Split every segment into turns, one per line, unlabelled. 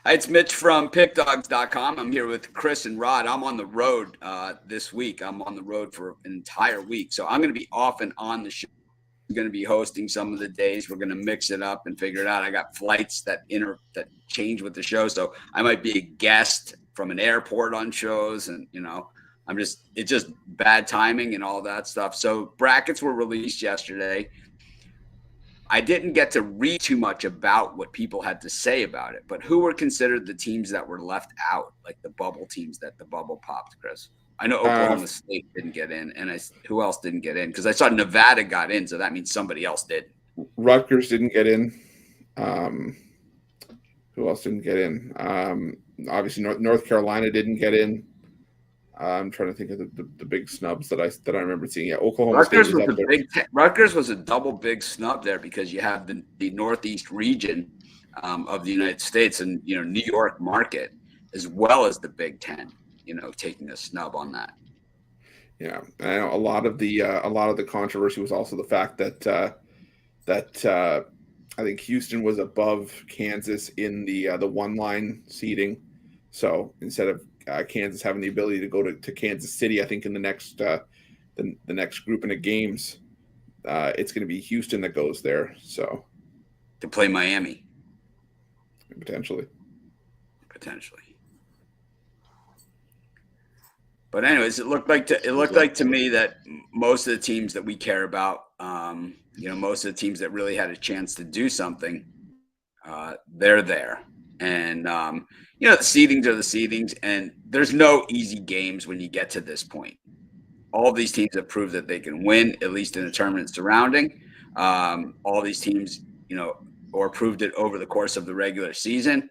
Hi, it's Mitch from PickDogs.com. I'm here with Chris and Rod. I'm on the road this week. I'm on the road for an entire week. So I'm going to be off and on the show. I'm going to be hosting some of the days. We're going to mix it up and figure it out. I got flights that change with the show. So I might be a guest from an airport on shows. And, it's just bad timing and all that stuff. So brackets were released yesterday. I didn't get to read too much about what people had to say about it, but who were considered the teams that were left out, like the bubble teams that the bubble popped, Chris? I know Oklahoma State didn't get in, and who else didn't get in? Because I saw Nevada got in, so that means somebody else did.
Rutgers didn't get in. Who else didn't get in? Obviously, North Carolina didn't get in. I'm trying to think of the big snubs that I remember seeing. Yeah, Oklahoma State was up there.
Rutgers was a double big snub there because you have the Northeast region of the United States and New York market as well as the Big Ten. Taking a snub on that.
Yeah, I know a lot of the controversy was also the fact that I think Houston was above Kansas in the one line seeding. So instead of Kansas having the ability to go to Kansas City, I think in the next grouping of games, it's going to be Houston that goes there. So
to play Miami,
potentially.
But anyways, it looked like to me that most of the teams that we care about, most of the teams that really had a chance to do something, they're there. And, the seedings are the seedings, and there's no easy games when you get to this point. All these teams have proved that they can win, at least in the tournament surrounding. All these teams, or proved it over the course of the regular season.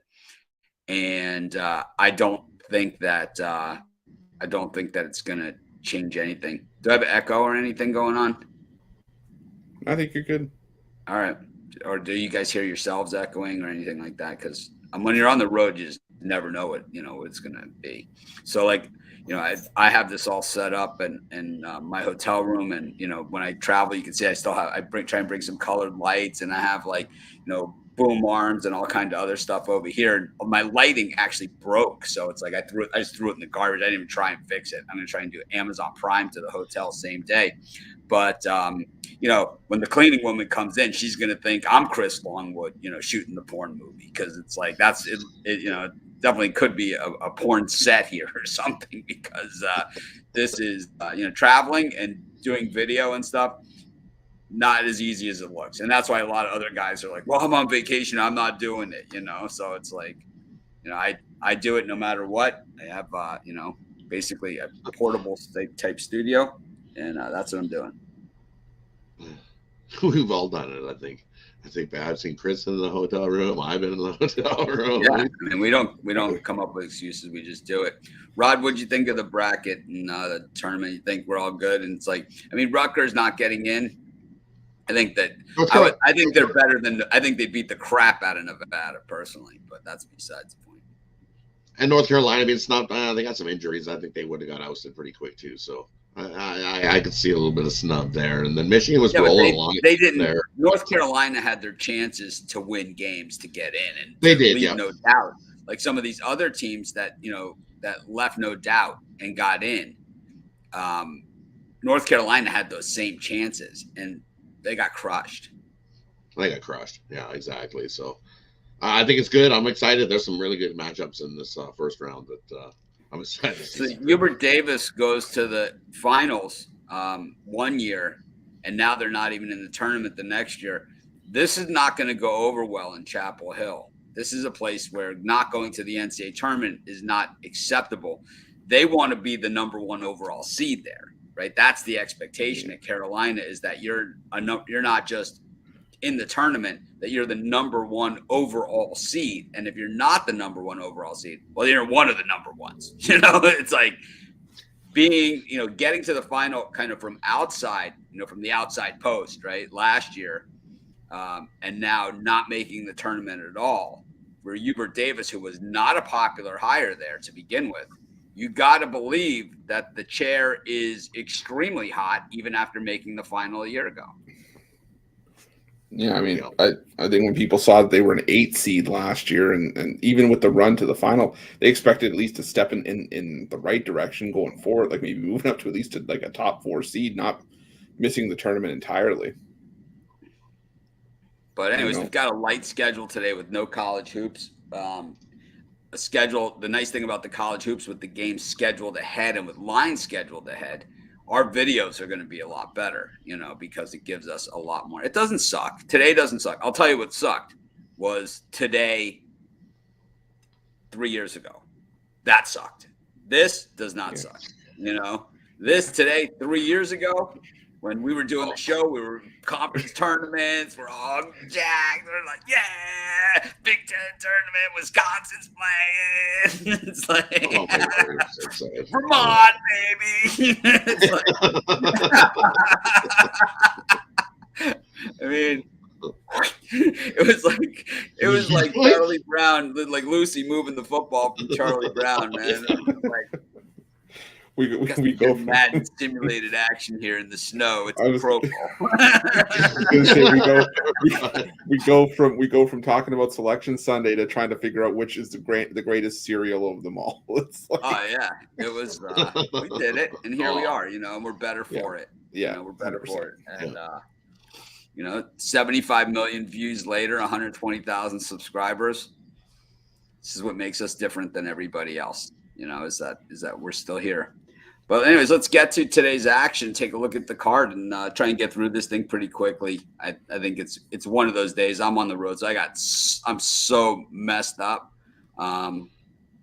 And I don't think that it's going to change anything. Do I have an echo or anything going on?
I think you're good.
All right. Or do you guys hear yourselves echoing or anything like that? Because when you're on the road, you just never know what it's going to be. So I have this all set up in my hotel room, and when I travel, you can see I still have try and bring some colored lights, and I have boom arms and all kind of other stuff over here. And my lighting actually broke, so it's like I just threw it in the garbage. I didn't even try and fix it. I'm gonna try and do Amazon Prime to the hotel same day. But when the cleaning woman comes in, she's gonna think I'm Chris Longwood, shooting the porn movie, because it's like it definitely could be a porn set here or something, because this is traveling and doing video and stuff. Not as easy as it looks. And that's why a lot of other guys are like, well, I'm on vacation, I'm not doing it, So it's like, I do it no matter what. I have, basically a portable type studio, and that's what I'm doing.
We've all done it, I think. I've seen Chris in the hotel room. I've been in the hotel room.
Yeah, we don't come up with excuses. We just do it. Rod, what'd you think of the bracket and the tournament? You think we're all good? And it's like, Rutgers not getting in. I think that I think they're better than I think they beat the crap out of Nevada personally, but that's besides the point.
And North Carolina, it's not. They got some injuries. I think they would have got ousted pretty quick too. So I could see a little bit of snub there. And then Michigan was rolling along.
They didn't. There. North Carolina had their chances to win games to get in, and
they did. Yeah,
no doubt. Like some of these other teams that that left no doubt and got in. North Carolina had those same chances, and they got crushed.
Yeah, exactly. So I think it's good. I'm excited. There's some really good matchups in this first round that I'm excited to see.
So Hubert Davis goes to the finals 1 year, and now they're not even in the tournament the next year. This is not going to go over well in Chapel Hill. This is a place where not going to the NCAA tournament is not acceptable. They want to be the number one overall seed there. Right, that's the expectation at Carolina, is that you're not just in the tournament, that you're the number one overall seed. And if you're not the number one overall seed, well, you're one of the number ones. It's like being, getting to the final kind of from outside, from the outside post, right? Last year, and now not making the tournament at all. For Hubert Davis, who was not a popular hire there to begin with. You got to believe that the chair is extremely hot, even after making the final a year ago.
Yeah, I mean, I think when people saw that they were an 8 seed last year, and even with the run to the final, they expected at least to step in the right direction going forward, like maybe moving up to at least like a top 4 seed, not missing the tournament entirely.
But anyways, we've got a light schedule today with no college hoops. A schedule. The nice thing about the college hoops with the games scheduled ahead and with lines scheduled ahead, our videos are going to be a lot better, because it gives us a lot more. It doesn't suck. Today doesn't suck. I'll tell you what sucked was today 3 years ago. That sucked. This does not suck. This today 3 years ago, when we were doing the show, we were conference tournaments. We're all jacked. We're like, yeah, Big Ten tournament. Wisconsin's playing. It's like, Vermont, baby. It's like, I mean, it was like Charlie Brown, like Lucy moving the football from Charlie Brown, man. Like, we go from Madden simulated action here in the snow. It's Pro Bowl.
we go from talking about Selection Sunday to trying to figure out which is the greatest cereal of them all. It's like,
oh yeah, it was. We did it, and here we are. And we're better for it.
Yeah,
we're better for it. And 75 million views later, 120,000 subscribers. This is what makes us different than everybody else. Is that we're still here. But anyways, let's get to today's action. Take a look at the card and try and get through this thing pretty quickly. I think it's one of those days. I'm on the road, so I'm so messed up. But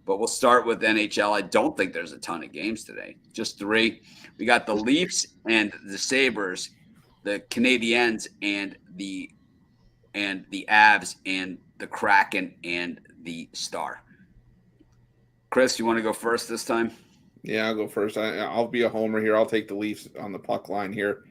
we'll start with NHL. I don't think there's a ton of games today. Just 3. We got the Leafs and the Sabres, the Canadiens and the Avs and the Kraken and the Star. Chris, you want to go first this time?
Yeah, I'll go first. I'll be a homer here. I'll take the Leafs on the puck line here.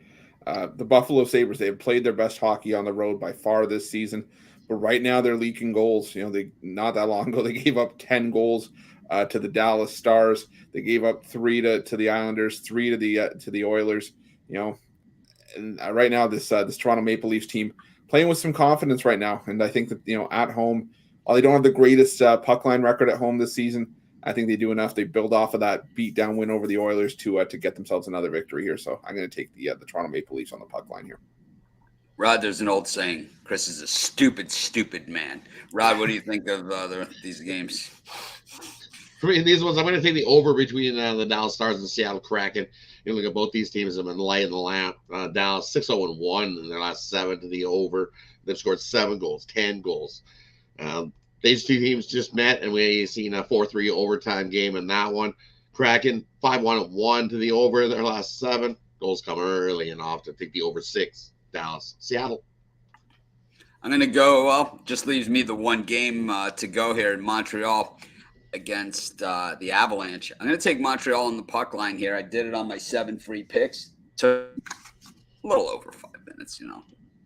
The Buffalo Sabres, they have played their best hockey on the road by far this season, but right now they're leaking goals. They not that long ago they gave up 10 goals to the Dallas Stars. They gave up 3 to the Islanders, 3 to the Oilers. And right now this Toronto Maple Leafs team playing with some confidence right now, and I think that at home, while they don't have the greatest puck line record at home this season, I think they do enough. They build off of that beat-down win over the Oilers to get themselves another victory here. So I'm going to take the Toronto Maple Leafs on the puck line here.
Rod, there's an old saying, Chris is a stupid, stupid man. Rod, what do you think of these games?
For me, these ones, I'm going to take the over between the Dallas Stars and the Seattle Kraken. You look at both these teams have been lighting the lamp. Dallas 6-0-1 in their last 7 to the over. They've scored 7 goals, 10 goals. These two teams just met, and we seen a 4-3 overtime game in that one. Kraken 5-1 to the over in their last 7. Goals come early and often. Take the over 6. Dallas, Seattle.
I'm going to go, just leaves me the one game to go here in Montreal against the Avalanche. I'm going to take Montreal on the puck line here. I did it on my 7 free picks. Took a little over 5 minutes,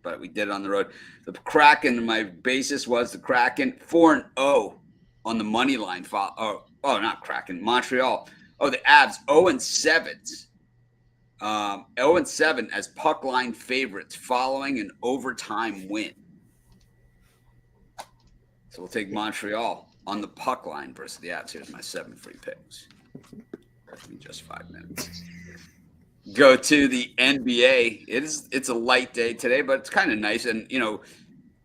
but we did it on the road. The Kraken, my basis was the Kraken 4-0 on the money line. Not Kraken, Montreal. Oh, the Avs 0-7. 0-7 as puck line favorites following an overtime win. So we'll take Montreal on the puck line versus the Avs. Here's my 7 free picks. Took me just 5 minutes. Go to the NBA. It's a light day today, but it's kind of nice. And,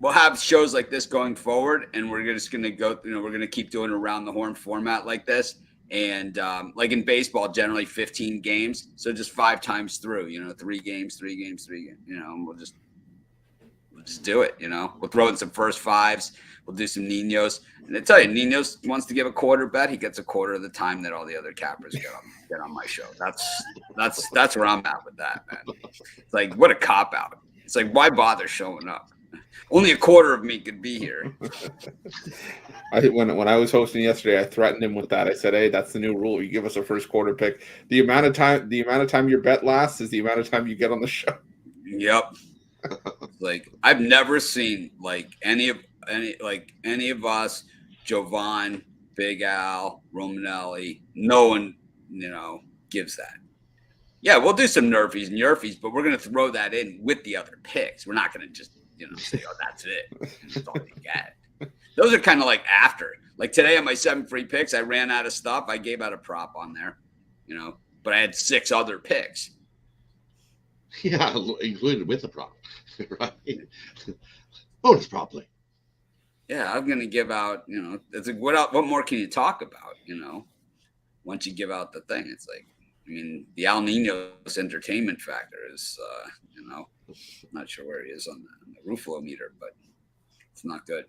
we'll have shows like this going forward, and we're just going to go, we're going to keep doing around the horn format like this. And like in baseball, generally 15 games. So just 5 times through, 3 games. And we'll just do it, We'll throw in some first 5s. We'll do some Ninos. And I tell you, Ninos wants to give a quarter bet. He gets a quarter of the time that all the other cappers get on my show. That's where I'm at with that, man. It's like, what a cop-out. It's like, why bother showing up? Only a quarter of me could be here.
When I was hosting yesterday, I threatened him with that. I said, "Hey, that's the new rule. You give us a first quarter pick. The amount of time your bet lasts is the amount of time you get on the show."
Yep. Like, I've never seen any of us, Jovan, Big Al, Romanelli. No one, gives that. Yeah, we'll do some nerfies and yerfies, but we're going to throw that in with the other picks. We're not going to just say, oh, that's it. And that's all you get. Those are kind of like after. Like today on my 7 free picks, I ran out of stuff. I gave out a prop on there, but I had 6 other picks.
Yeah, included with the prop, right? Bonus prop play.
Yeah, I'm going to give out, it's like, what more can you talk about, once you give out the thing? It's like, the Al Nino's entertainment factor is, I'm not sure where he is on the Ruffalo meter, but it's not good.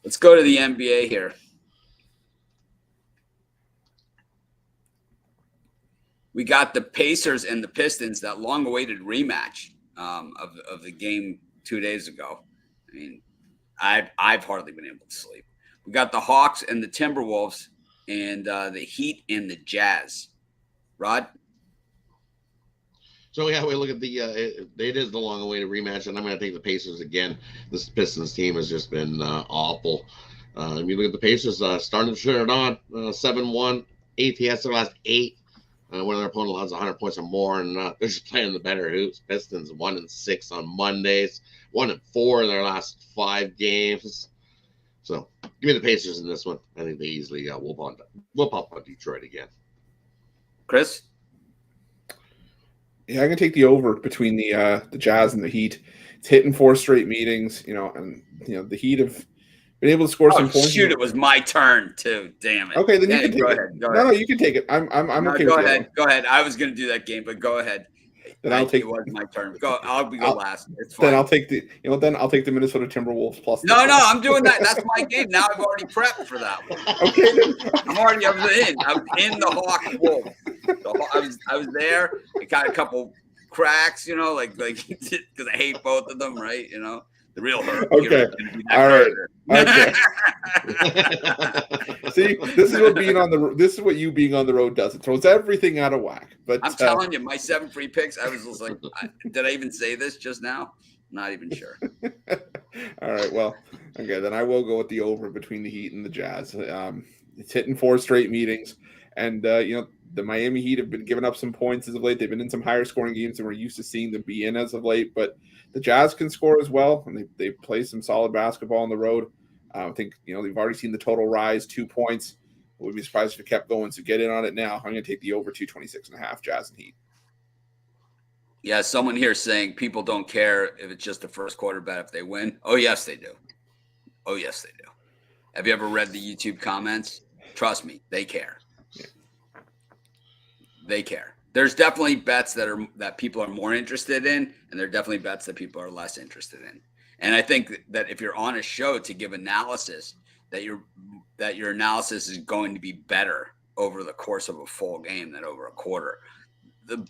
Let's go to the NBA here. We got the Pacers and the Pistons, that long-awaited rematch of the game 2 days ago. I've hardly been able to sleep. We got the Hawks and the Timberwolves, and the Heat and the Jazz. Rod?
So yeah, we look at the it is the long-awaited rematch, and I'm going to take the Pacers again. This Pistons team has just been awful. You look at the Pacers starting to turn it on, 7-1, ATS their last 8. One of their opponent has 100 points or more, and they're just playing the better hoops. Pistons 1-6 on Mondays, 1-4 in their last 5 games. So give me the Pacers in this one. I think they easily whoop up on Detroit again.
Chris?
Yeah, I'm gonna take the over between the Jazz and the Heat. It's hitting 4 straight meetings, and the Heat have been able to score some points.
Shoot, it was my turn too. Damn it.
Okay, then you can take it. No, you can take it. I'm okay.
Go ahead. Go ahead. I was gonna do that game, but go ahead.
Then I'll take.
It was my turn. I'll go last. It's fine.
Then I'll take the Minnesota Timberwolves plus.
No, I'm doing that. That's my game. Now I've already prepped for that one.
Okay.
I was in the Hawks Wolves. I was there. I got a couple cracks, like because I hate both of them, right? The real hurt.
Okay. All right. Okay. See, this is what you being on the road does. It throws everything out of whack. But
I'm telling you, my 7 free picks, I was just like, did I even say this just now? Not even sure.
All right. Well, okay. Then I will go with the over between the Heat and the Jazz. It's hitting 4 straight meetings, and the Miami Heat have been giving up some points as of late. They've been in some higher scoring games than we're used to seeing them be in as of late. But the Jazz can score as well, and they play some solid basketball on the road. I think they've already seen the total rise 2 points. I would be surprised if it kept going. So get in on it now. I'm going to take the over 226.5 Jazz and Heat.
Yeah, someone here saying people don't care if it's just the first quarter bet if they win. Oh yes, they do. Oh yes, they do. Have you ever read the YouTube comments? Trust me, they care.
Yeah.
They care. There's definitely bets that people are more interested in, and there are definitely bets that people are less interested in. And I think that if you're on a show to give analysis, that your analysis is going to be better over the course of a full game than over a quarter. The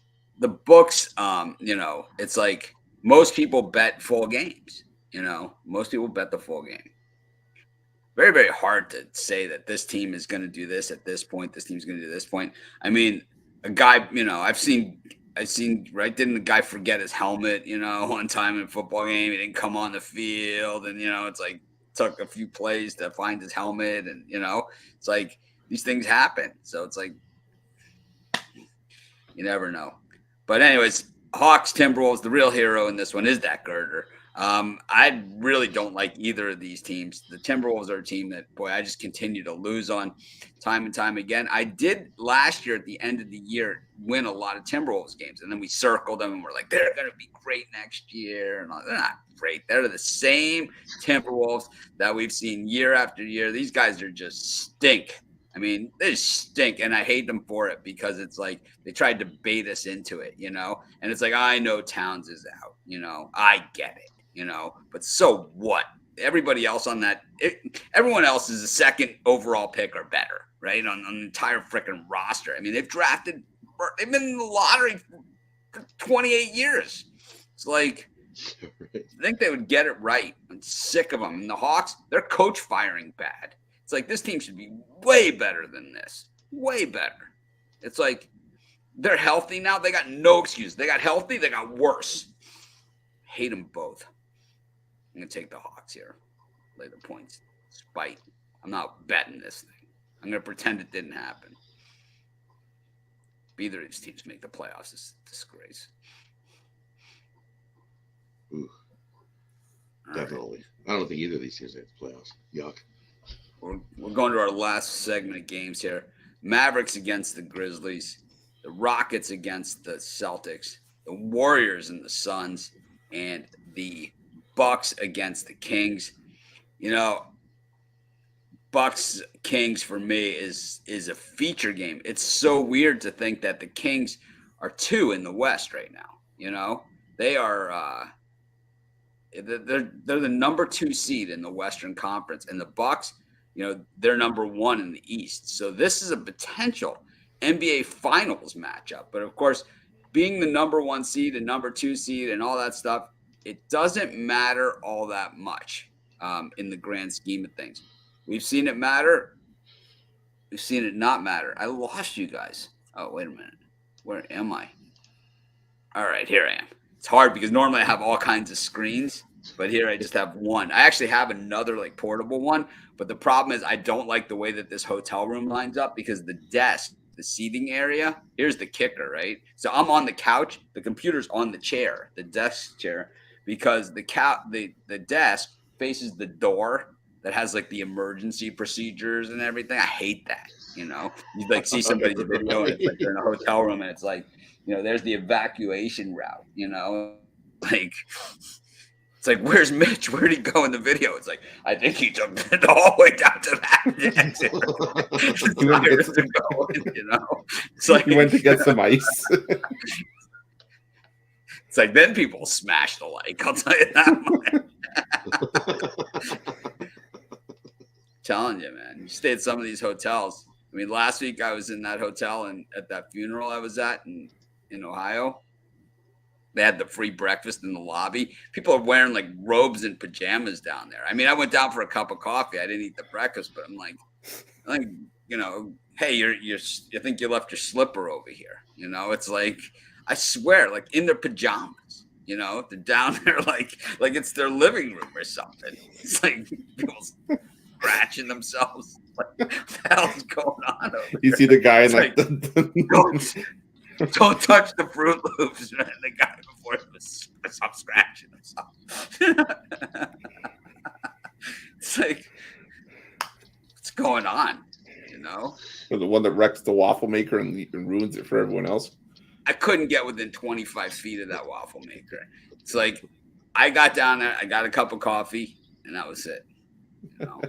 books, it's like most people bet full games. Most people bet the full game. Very, very hard to say that this team is going to do this at this point. This team's going to do this point. A guy, I've seen, right? Didn't the guy forget his helmet, one time in a football game? He didn't come on the field. And, it's like took a few plays to find his helmet. And, it's like these things happen. So it's like you never know. But anyways, Hawks, Timberwolves, the real hero in this one is that girder. I really don't like either of these teams. The Timberwolves are a team that, boy, I just continue to lose on time and time again. I did last year at the end of the year win a lot of Timberwolves games, and then we circled them and we're like, they're going to be great next year. And they're not great. They're the same Timberwolves that we've seen year after year. These guys are just stink. They just stink, and I hate them for it because it's like they tried to bait us into it, and it's like, I know Towns is out, I get it. But so what? Everybody else on everyone else is a second overall pick or better, right? On the entire freaking roster. They've been in the lottery for 28 years. It's like, I think they would get it right. I'm sick of them. And the Hawks, they're coach firing bad. It's like, this team should be way better than this. Way better. It's like, they're healthy now. They got no excuse. They got healthy. They got worse. Hate them both. I'm going to take the Hawks here. Lay the points. Spite. I'm not betting this thing. I'm going to pretend it didn't happen. If either of these teams make the playoffs, it's a disgrace.
Ooh. Definitely. I don't think either of these teams make the playoffs. Yuck.
We're going to our last segment of games here. Mavericks against the Grizzlies, the Rockets against the Celtics, the Warriors and the Suns, and the Bucks against the Kings. You know, Bucks Kings for me is a feature game. It's so weird to think that the Kings are 2 in the West right now. You know, they are they're the number 2 seed in the Western Conference, and the Bucks, you know, they're number 1 in the East. So this is a potential NBA Finals matchup. But of course, being the number 1 seed and number 2 seed and all that stuff, it doesn't matter all that much in the grand scheme of things. We've seen it matter. We've seen it not matter. I lost you guys. Oh, wait a minute. Where am I? All right, here I am. It's hard because normally I have all kinds of screens, but here I just have one. I actually have another like portable one, but the problem is I don't like the way that this hotel room lines up because the desk, the seating area, here's the kicker, right? So I'm on the couch, the computer's on the chair, the desk chair, because the desk faces the door that has like the emergency procedures and everything. I hate that, you know. You like see somebody's video and it's like they're in a hotel room and it's like, you know, there's the evacuation route, you know, like it's like, where's Mitch? Where'd he go in the video? It's like, I think he took it the whole way down to that exit. You know, it's like
he went to get some ice.
It's like then people smash the like. I'll tell you that much. Telling you, man, you stay at some of these hotels. I mean, last week I was in that hotel and at that funeral I was at in Ohio. They had the free breakfast in the lobby. People are wearing like robes and pajamas down there. I mean, I went down for a cup of coffee. I didn't eat the breakfast, but I'm like, you know, hey, you think you left your slipper over here? You know, it's like, I swear, like in their pajamas. You know, they're down there like it's their living room or something. It's like people scratching themselves. Like, what the hell's going on over
You
here?
see the guy
It's
like
don't touch the Fruit Loops. And the guy before was stop scratching himself. It's like, what's going on? You know,
the one that wrecks the waffle maker and ruins it for everyone else.
I couldn't get within 25 feet of that waffle maker. It's like I got down there, I got a cup of coffee, and that was it. You know.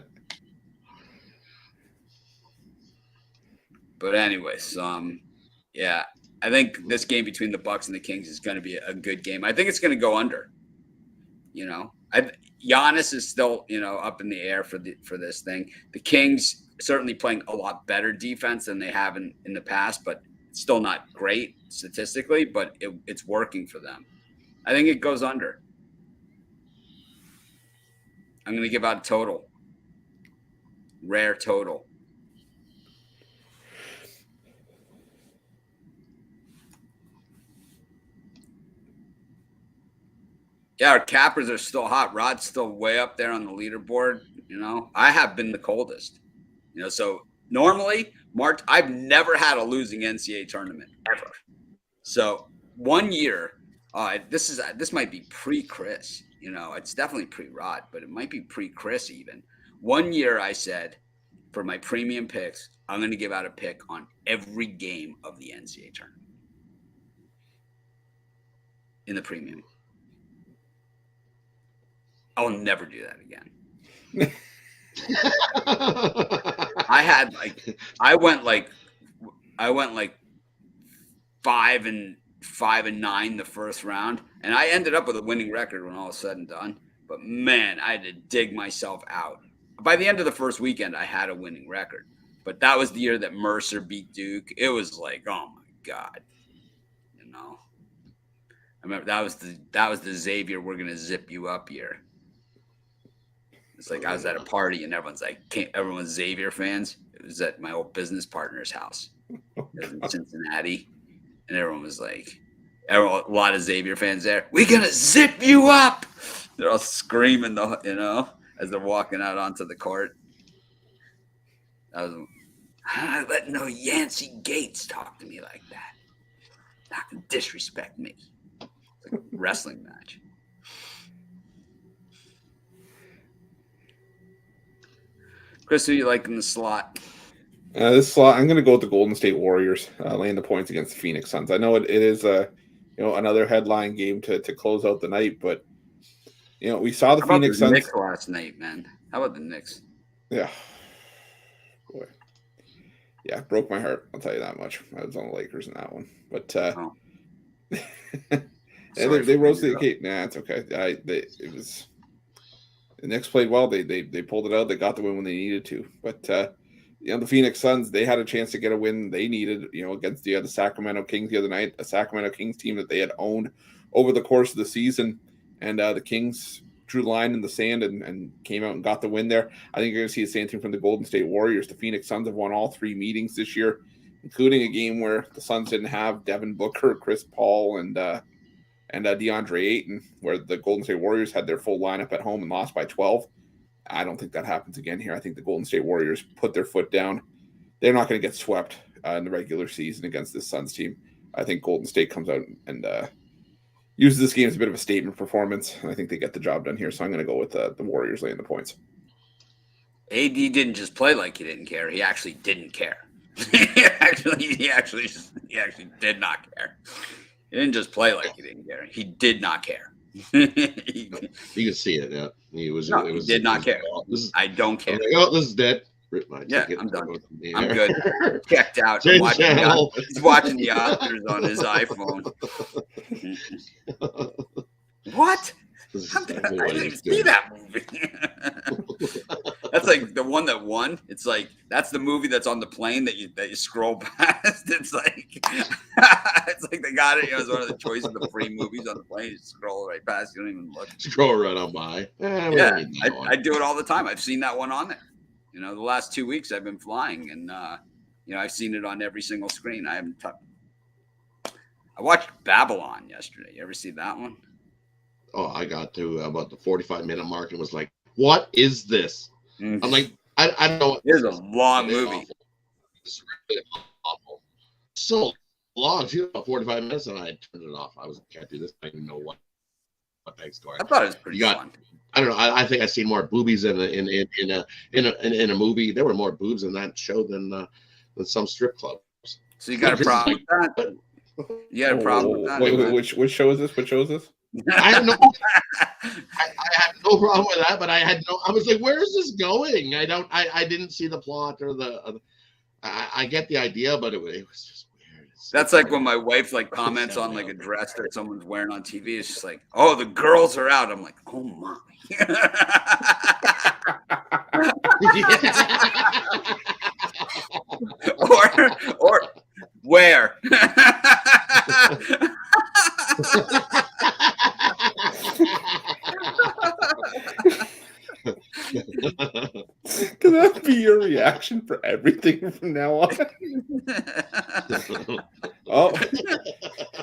But anyways, yeah, I think this game between the Bucks and the Kings is going to be a good game. I think it's going to go under. You know, Giannis is still, you know, up in the air for this thing. The Kings certainly playing a lot better defense than they have in the past, but it's still not great statistically, but it's working for them. I think it goes under. I'm going to give out a total. Rare total. Yeah, our cappers are still hot. Rod's still way up there on the leaderboard. You know, I have been the coldest. You know, so normally March, I've never had a losing NCAA tournament ever. So 1 year, this might be pre-Chris. You know, it's definitely pre-Rod, but it might be pre-Chris even. 1 year, I said for my premium picks, I'm going to give out a pick on every game of the NCAA tournament in the premium. I'll never do that again. I went like 5-9 the first round, and I ended up with a winning record when all was said and done. But man, I had to dig myself out. By the end of the first weekend, I had a winning record. But that was the year that Mercer beat Duke. It was like, oh my God, you know. I remember that was the Xavier, we're gonna zip you up year. It's like I was at a party and everyone's Xavier fans. It was at my old business partner's house. It was in Cincinnati. And everyone was like, a lot of Xavier fans there. We're going to zip you up. They're all screaming, you know, as they're walking out onto the court. I'm not letting no Yancey Gates talk to me like that. Not to disrespect me. It's like a wrestling match. Chris, who you like in the slot?
This slot, I'm going to go with the Golden State Warriors, laying the points against the Phoenix Suns. I know it is another headline game to close out the night, but we saw the
How about
Phoenix
the
Suns.
Knicks last night, man? How about the Knicks?
Yeah, boy, yeah, broke my heart. I'll tell you that much. I was on the Lakers in that one, but they rose to the occasion. Nah, it's okay. The Knicks played well. They pulled it out. They got the win when they needed to. But the Phoenix Suns, they had a chance to get a win they needed. Against the Sacramento Kings the other night, a Sacramento Kings team that they had owned over the course of the season, and the Kings drew the line in the sand and came out and got the win there. I think you're going to see the same thing from the Golden State Warriors. The Phoenix Suns have won all 3 meetings this year, including a game where the Suns didn't have Devin Booker, Chris Paul, and DeAndre Ayton, where the Golden State Warriors had their full lineup at home and lost by 12. I don't think that happens again here. I think the Golden State Warriors put their foot down. They're not going to get swept in the regular season against this Suns team. I think Golden State comes out and uses this game as a bit of a statement performance, and I think they get the job done here. So I'm going to go with the Warriors laying the points.
AD didn't just play like he didn't care. He actually didn't care. he actually did not care. He didn't just play like he didn't care. He did not care.
You could see it. Yeah, he
did not care. I don't care.
Like, this is dead.
Yeah, I'm done. I'm good. Checked out. He's watching the Oscars on his iPhone. What? I didn't even see that movie. That's like the one that won. It's like that's the movie that's on the plane that you scroll past. It's like they got it. It was one of the choices of the free movies on the plane. You scroll right past. You don't even look.
Scroll right on by.
Yeah, I do it all the time. I've seen that one on there. The last 2 weeks I've been flying, and I've seen it on every single screen. I watched Babylon yesterday. You ever see that one?
Oh, I got to about the 45-minute mark and was like, "What is this?" I'm like, I don't know.
It's a long movie.
Awful. It's really awful. So long, too, about 45 minutes, and I turned it off. I can't do this. I don't even know what the heck's going on.
I thought it was pretty fun.
I don't know. I think I've seen more boobies in a movie. There were more boobs in that show than some strip clubs.
So you got a problem with that? You got a problem with that?
Wait, which show is this? What show is this?
I had no problem with that, but I was like, where is this going? I didn't see the plot or I get the idea, but it was just weird.
That's like when my wife comments on a dress that someone's wearing on TV. It's just like, oh, the girls are out. I'm like, oh my. or where?
Can that be your reaction for everything from now on? Oh,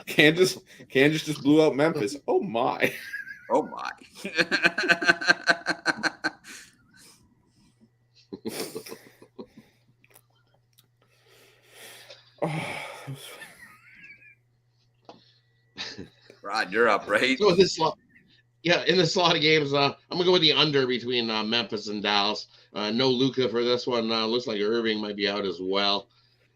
Kansas just blew out Memphis. Oh my.
Oh my. Rod, you're up, right?
So in this slot of games, I'm gonna go with the under between Memphis and Dallas. No Luka for this one. Looks like Irving might be out as well.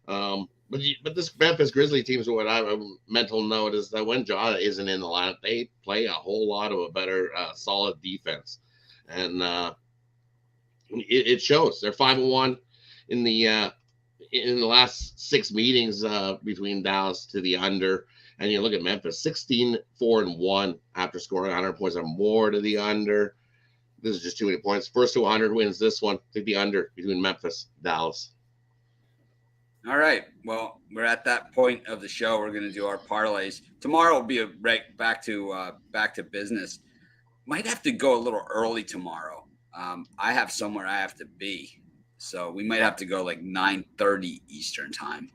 But this Memphis Grizzly team, so what I have a mental note is that when Ja isn't in the lineup, they play a whole lot of a better, solid defense, and it shows. They're 5-1 in the last 6 meetings between Dallas to the under. And you look at Memphis, 16-4-1 after scoring 100 points or more to the under. This is just too many points. First to 100 wins this one. Take the under between Memphis, Dallas.
All right. Well, we're at that point of the show. We're going to do our parlays. Tomorrow will be back to business. Might have to go a little early tomorrow. I have somewhere I have to be, so we might have to go 9:30 Eastern time.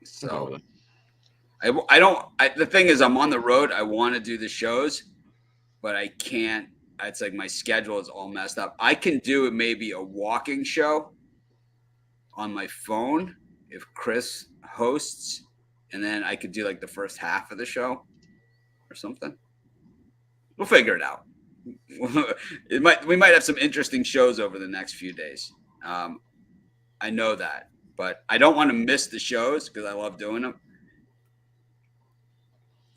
So the thing is, I'm on the road. I want to do the shows, but I can't. It's like my schedule is all messed up. I can do maybe a walking show on my phone if Chris hosts, and then I could do the first half of the show or something. We'll figure it out. we might have some interesting shows over the next few days. I know that, but I don't want to miss the shows because I love doing them.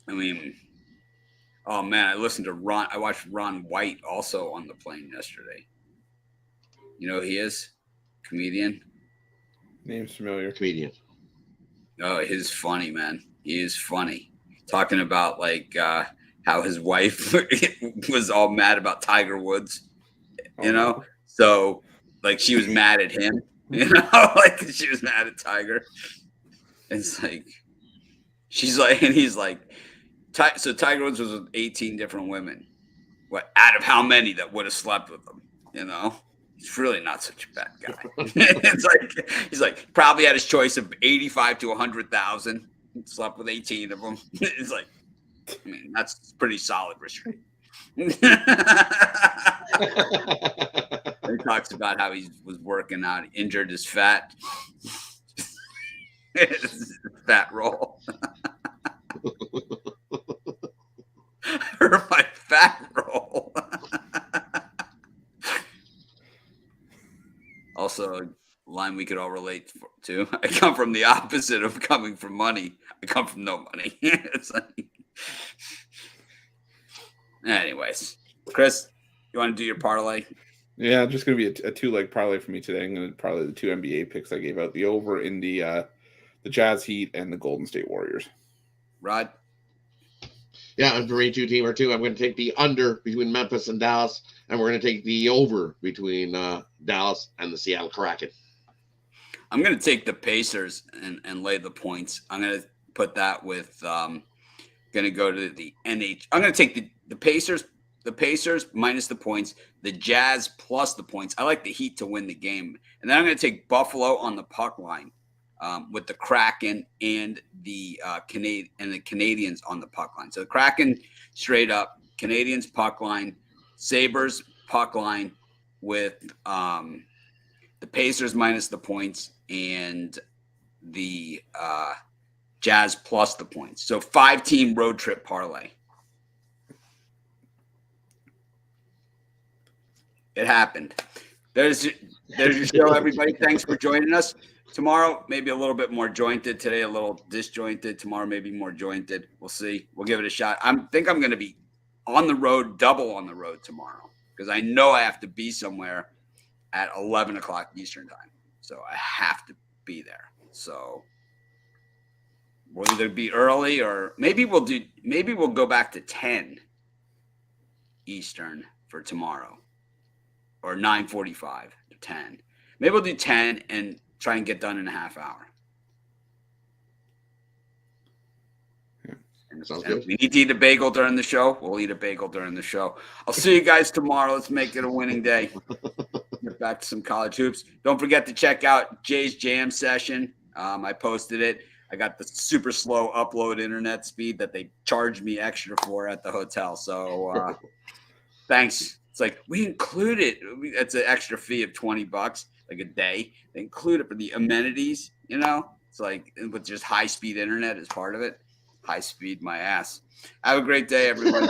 I mean, oh man, I listened to Ron. I watched Ron White also on the plane yesterday. You know who he is? Comedian.
Name's familiar.
Comedian.
Oh, he's funny, man. He is funny. Talking about like how his wife was all mad about Tiger Woods, you know? So like she was mad at him, you know, like she was mad at Tiger. It's like she's like, and he's like, so Tiger Woods was with 18 different women. What out of how many that would have slept with him, you know? He's really not such a bad guy. It's like he's like probably had his choice of 85 to 100,000. Slept with 18 of them. It's like, I mean, that's pretty solid restraint. He talks about how he was working out, injured his fat roll. Hurt my fat roll. Also, a line we could all relate to. I come from the opposite of coming from money. I come from no money. It's like... Anyways, Chris, you want to do your parlay?
Yeah, just going to be a two-leg parlay for me today. I'm going to parlay the two NBA picks I gave out. The over in the Jazz Heat and the Golden State Warriors.
Rod?
Yeah, I'm for a two-team or two. I'm going to take the under between Memphis and Dallas, and we're going to take the over between Dallas and the Seattle Kraken.
I'm going to take the Pacers and lay the points. I'm going to put that with going to go to the NH. I'm going to take the Pacers minus the points, the Jazz plus the points. I like the Heat to win the game. And then I'm going to take Buffalo on the puck line with the Kraken and the Canadians on the puck line. So the Kraken straight up, Canadians puck line, Sabres puck line with the Pacers minus the points and the Jazz plus the points. So 5-team road trip parlay. It happened. There's your show, everybody. Thanks for joining us. Tomorrow, maybe a little bit more jointed. Today, a little disjointed. Tomorrow, maybe more jointed. We'll see. We'll give it a shot. I think I'm going to be on the road, double on the road tomorrow because I know I have to be somewhere at 11 o'clock Eastern time. So I have to be there. So we'll either be early or maybe we'll go back to 10 Eastern for tomorrow. Or 9:45 to 10. Maybe we'll do 10 and try and get done in a half hour.
Yeah.
And if we need to eat a bagel during the show, we'll eat a bagel during the show. I'll see you guys tomorrow. Let's make it a winning day. Get back to some college hoops. Don't forget to check out Jay's Jam session. I posted it. I got the super slow upload internet speed that they charged me extra for at the hotel. So thanks. It's like we include it. It's an extra fee of $20, like a day. They include it for the amenities, you know. It's like with just high speed internet as part of it. High speed, my ass. Have a great day, everyone.